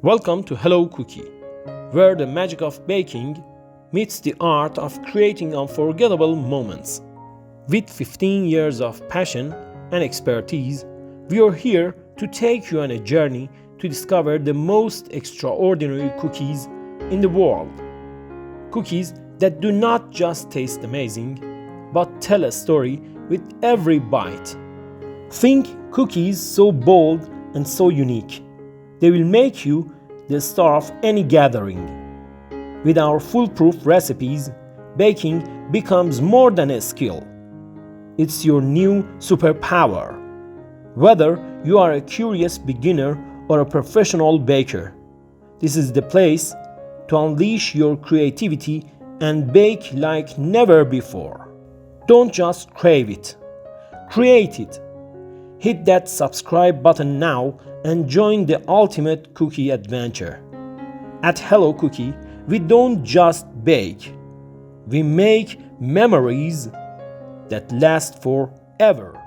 Welcome to Hello Cookie, where the magic of baking meets the art of creating unforgettable moments. With 15 years of passion and expertise, we are here to take you on a journey to discover the most extraordinary cookies in the world. Cookies that do not just taste amazing, but tell a story with every bite. Think cookies so bold and so unique. They will make you the star of any gathering. With our foolproof recipes, baking becomes more than a skill. It's your new superpower. Whether you are a curious beginner or a professional baker, this is the place to unleash your creativity and bake like never before. Don't just crave it, create it. Hit that subscribe button now and join the ultimate cookie adventure. At Hello Cookie, we don't just bake, we make memories that last forever.